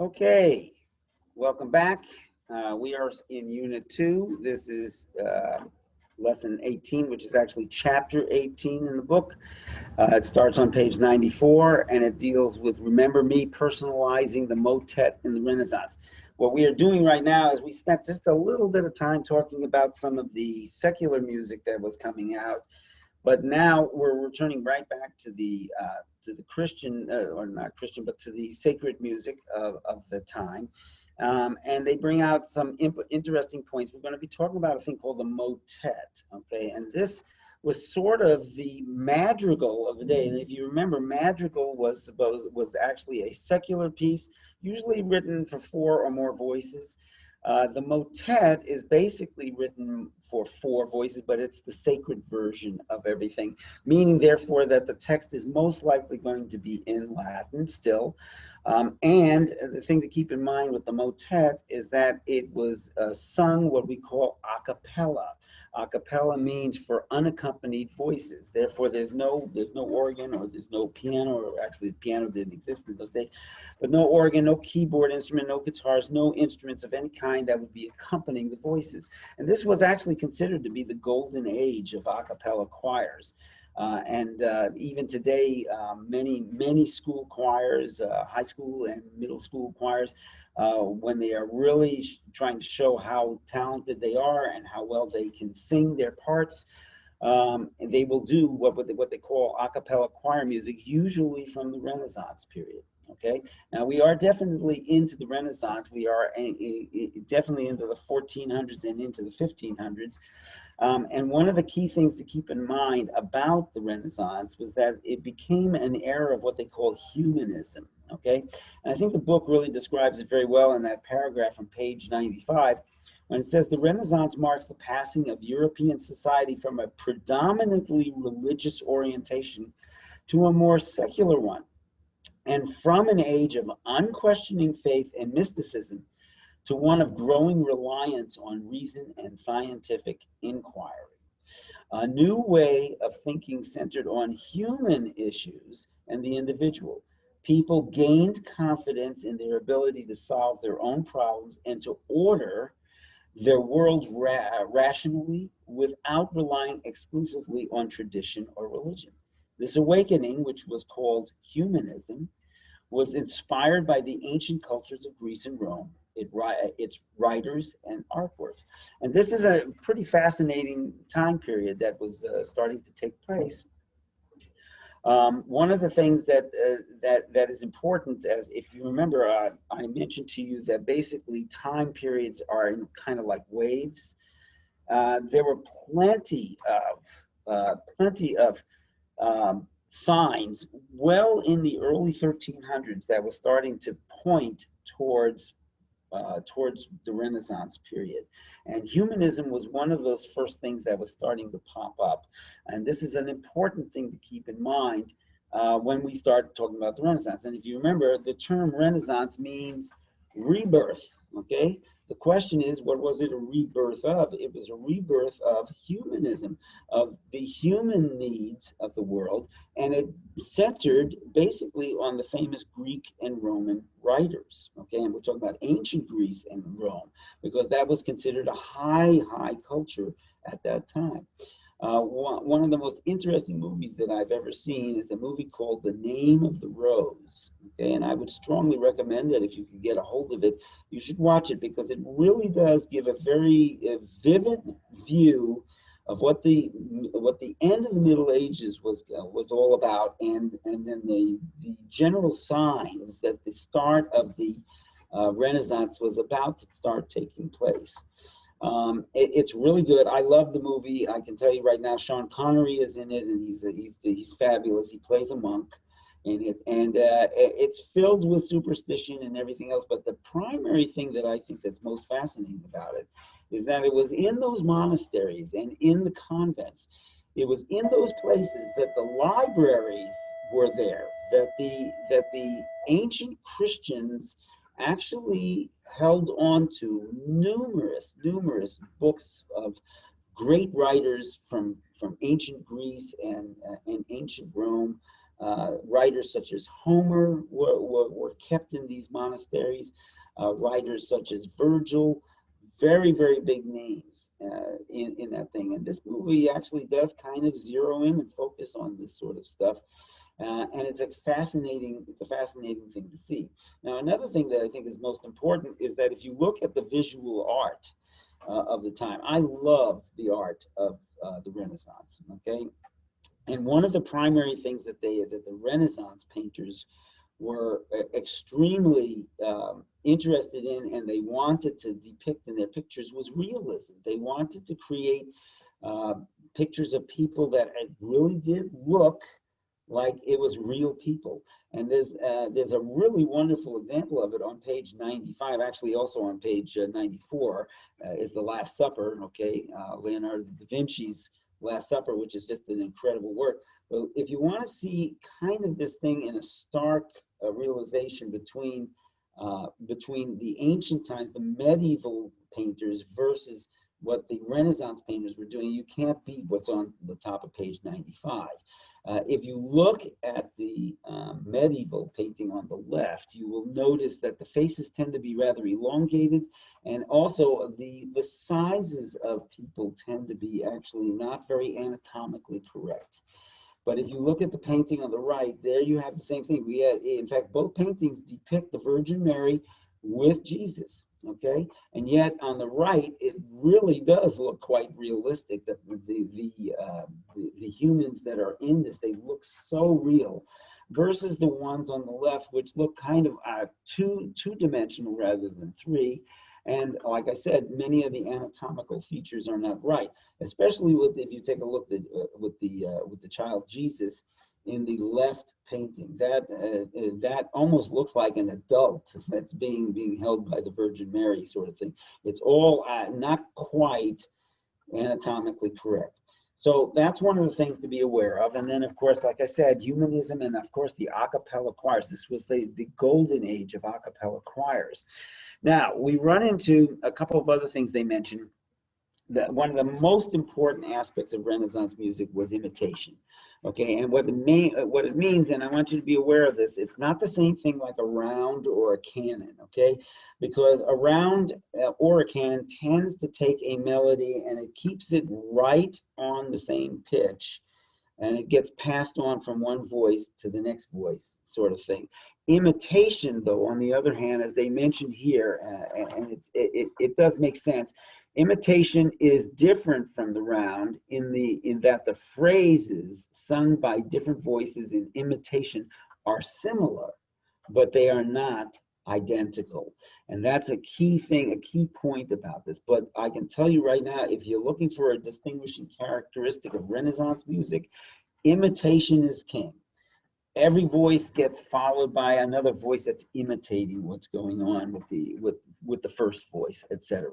Okay, welcome back. We are in Unit 2. This is Lesson 18, which is actually Chapter 18 in the book. It starts on page 94, and it deals with Remember Me, personalizing the motet in the Renaissance. What we are doing right now is we spent just a little bit of time talking about some of the secular music that was coming out. But now we're returning right back to the Christian, or not Christian, but to the sacred music of the time. And they bring out some interesting points. We're going to be talking about a thing called the motet, okay? And this was sort of the madrigal of the day. And if you remember, madrigal was actually a secular piece, usually written for four or more voices. The motet is basically written for four voices, but it's the sacred version of everything, meaning therefore that the text is most likely going to be in Latin still. And the thing to keep in mind with the motet is that it was sung what we call a cappella. A cappella means for unaccompanied voices. Therefore, there's no organ, or there's no piano, or actually the piano didn't exist in those days, but no organ, no keyboard instrument, no guitars, no instruments of any kind that would be accompanying the voices. And this was actually considered to be the golden age of a cappella choirs. And even today, many school choirs, high school and middle school choirs, when they are really trying to show how talented they are and how well they can sing their parts, they will do what they call a cappella choir music, usually from the Renaissance period. Okay, now we are definitely into the Renaissance. We are definitely into the 1400s and into the 1500s. And one of the key things to keep in mind about the Renaissance was that it became an era of what they call humanism. Okay, and I think the book really describes it very well in that paragraph on page 95, when it says the Renaissance marks the passing of European society from a predominantly religious orientation to a more secular one, and from an age of unquestioning faith and mysticism to one of growing reliance on reason and scientific inquiry. A new way of thinking centered on human issues and the individual. People gained confidence in their ability to solve their own problems and to order their world rationally without relying exclusively on tradition or religion. This awakening, which was called humanism, was inspired by the ancient cultures of Greece and Rome, its writers and artworks. And this is a pretty fascinating time period that was starting to take place. One of the things that is important, as if you remember, I mentioned to you that basically time periods are in kind of like waves. There were plenty of signs well in the early 1300s that was starting to point towards the Renaissance period. And humanism was one of those first things that was starting to pop up. And this is an important thing to keep in mind when we start talking about the Renaissance. And if you remember, the term Renaissance means rebirth, okay? The question is, what was it a rebirth of? It was a rebirth of humanism, of the human needs of the world, and it centered basically on the famous Greek and Roman writers, okay? And we're talking about ancient Greece and Rome, because that was considered a high culture at that time. One of the most interesting movies that I've ever seen is a movie called The Name of the Rose. Okay, and I would strongly recommend that if you can get a hold of it, you should watch it, because it really does give a very vivid view of what the end of the Middle Ages was all about, and then the general signs that the start of the Renaissance was about to start taking place. It's really good. I love the movie. I can tell you right now, Sean Connery is in it, and he's fabulous. He plays a monk in it, and it's filled with superstition and everything else. But the primary thing that I think that's most fascinating about it is that it was in those monasteries and in the convents. It was in those places that the libraries were there, that the ancient Christians actually held on to numerous books of great writers from ancient Greece and ancient Rome, Writers such as Homer were kept in these monasteries. Writers such as Virgil, very, very big names in that thing. And this movie actually does kind of zero in and focus on this sort of stuff. And it's a fascinating thing to see. Now, another thing that I think is most important is that if you look at the visual art of the time, I loved the art of the Renaissance. Okay, and one of the primary things that the Renaissance painters were extremely interested in, and they wanted to depict in their pictures, was realism. They wanted to create pictures of people that really did look like it was real people. And there's a really wonderful example of it on page 95, actually also on page 94 is The Last Supper, okay, Leonardo da Vinci's Last Supper, which is just an incredible work. But if you want to see kind of this thing in a stark realization between the ancient times, the medieval painters versus what the Renaissance painters were doing, you can't beat what's on the top of page 95. If you look at the medieval painting on the left, you will notice that the faces tend to be rather elongated, and also the sizes of people tend to be actually not very anatomically correct. But if you look at the painting on the right, there you have the same thing. We had, in fact, both paintings depict the Virgin Mary with Jesus. Okay, and yet on the right, it really does look quite realistic. That the humans that are in this, they look so real, versus the ones on the left, which look kind of two-dimensional rather than three. And like I said, many of the anatomical features are not right, especially with, if you take a look at with the child Jesus in the left painting. That almost looks like an adult that's being held by the Virgin Mary, sort of thing. It's all not quite anatomically correct. So that's one of the things to be aware of. And then, of course, like I said, humanism, and of course the a cappella choirs. This was the golden age of a cappella choirs. Now, we run into a couple of other things they mentioned. That one of the most important aspects of Renaissance music was imitation. Okay, and what it means, and I want you to be aware of this, it's not the same thing like a round or a canon, okay? Because a round or a canon tends to take a melody and it keeps it right on the same pitch, and it gets passed on from one voice to the next voice, sort of thing. Imitation, though, on the other hand, as they mentioned here, and it does make sense, imitation is different from the round in that the phrases sung by different voices in imitation are similar, but they are not identical. And that's a key thing, a key point about this. But I can tell you right now, if you're looking for a distinguishing characteristic of Renaissance music, imitation is king. Every voice gets followed by another voice that's imitating what's going on with the first voice, etc.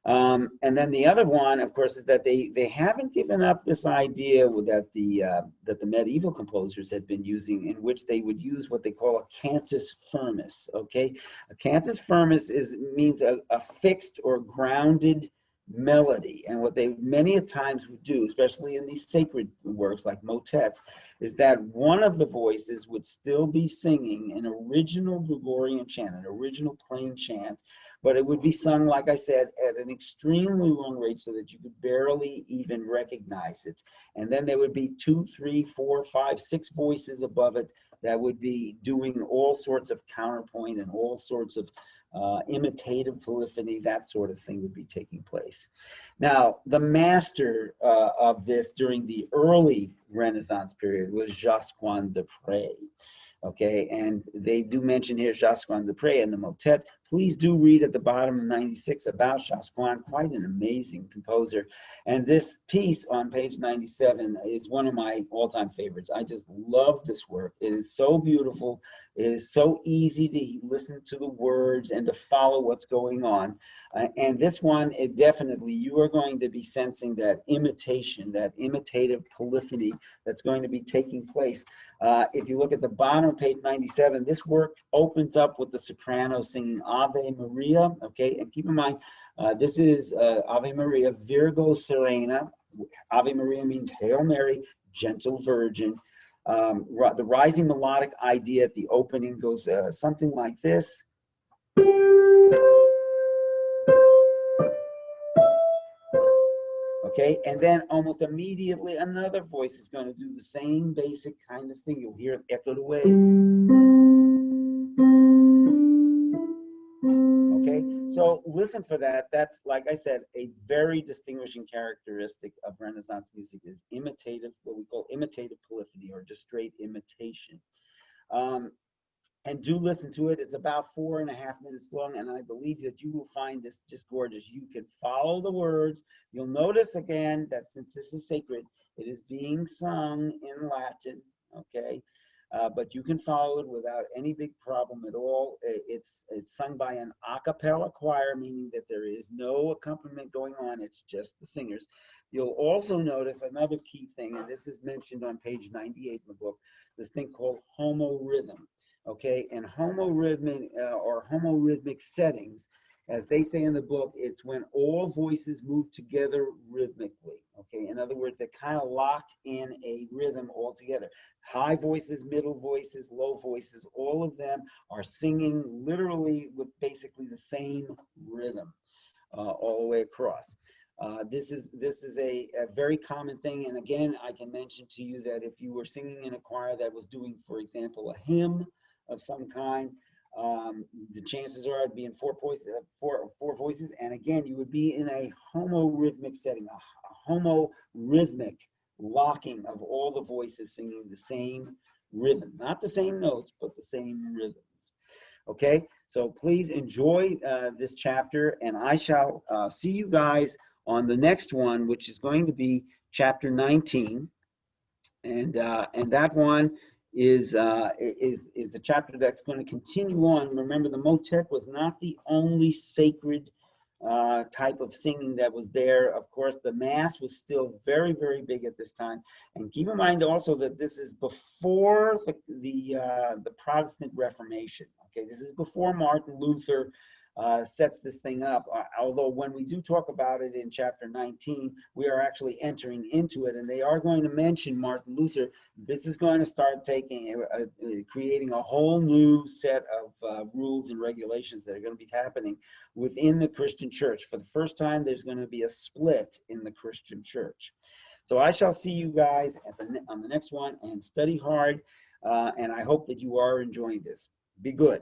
And then the other one, of course, is that they haven't given up this idea that the medieval composers had been using, in which they would use what they call a cantus firmus. Okay, a cantus firmus means a fixed or grounded melody, and what they many a times would do, especially in these sacred works like motets, is that one of the voices would still be singing an original Gregorian chant, an original plain chant, but it would be sung, like I said, at an extremely long rate so that you could barely even recognize it. And then there would be 2, 3, 4, 5, 6 voices above it that would be doing all sorts of counterpoint and all sorts of imitative polyphony, that sort of thing would be taking place. Now, the master of this during the early Renaissance period was Josquin des Prez. Okay, and they do mention here Josquin des Prez in the motet. Please do read at the bottom of 96 about Josquin, quite an amazing composer. And this piece on page 97 is one of my all-time favorites. I just love this work. It is so beautiful. It is so easy to listen to the words and to follow what's going on. And this one, it definitely, you are going to be sensing that imitation, that imitative polyphony that's going to be taking place. If you look at the bottom of page 97, this work opens up with the soprano singing Ave Maria, okay? And keep in mind, this is Ave Maria, Virgo Serena. Ave Maria means Hail Mary, gentle virgin. The rising melodic idea at the opening goes something like this. Okay, and then almost immediately another voice is going to do the same basic kind of thing. You'll hear it echoed away. Okay, so listen for that. That's, like I said, a very distinguishing characteristic of Renaissance music is imitative, what we call imitative polyphony, or just straight imitation. And do listen to it. It's about 4.5 minutes long, and I believe that you will find this just gorgeous. You can follow the words. You'll notice again that since this is sacred, it is being sung in Latin, okay? But you can follow it without any big problem at all. It's sung by an a cappella choir, meaning that there is no accompaniment going on. It's just the singers. You'll also notice another key thing, and this is mentioned on page 98 in the book, this thing called homorhythm. Okay, and homorhythmic or homorhythmic settings, as they say in the book, it's when all voices move together rhythmically. Okay, in other words, they're kind of locked in a rhythm all together. High voices, middle voices, low voices, all of them are singing literally with basically the same rhythm all the way across. This is a very common thing, and again, I can mention to you that if you were singing in a choir that was doing, for example, a hymn of some kind, the chances are it'd be in four voices, and again, you would be in a homorhythmic setting, a homorhythmic locking of all the voices singing the same rhythm, not the same notes, but the same rhythms. Okay, so please enjoy this chapter, and I shall see you guys on the next one, which is going to be chapter 19, and that one is the chapter that's going to continue on. Remember, the motet was not the only sacred type of singing that was there. Of course, the Mass was still very, very big at this time. And keep in mind also that this is before the Protestant Reformation. Okay, this is before Martin Luther sets this thing up. Although when we do talk about it in chapter 19, we are actually entering into it, and they are going to mention Martin Luther. This is going to start creating a whole new set of rules and regulations that are going to be happening within the Christian church. For the first time, there's going to be a split in the Christian church. So I shall see you guys on the next one, and study hard, and I hope that you are enjoying this. Be good.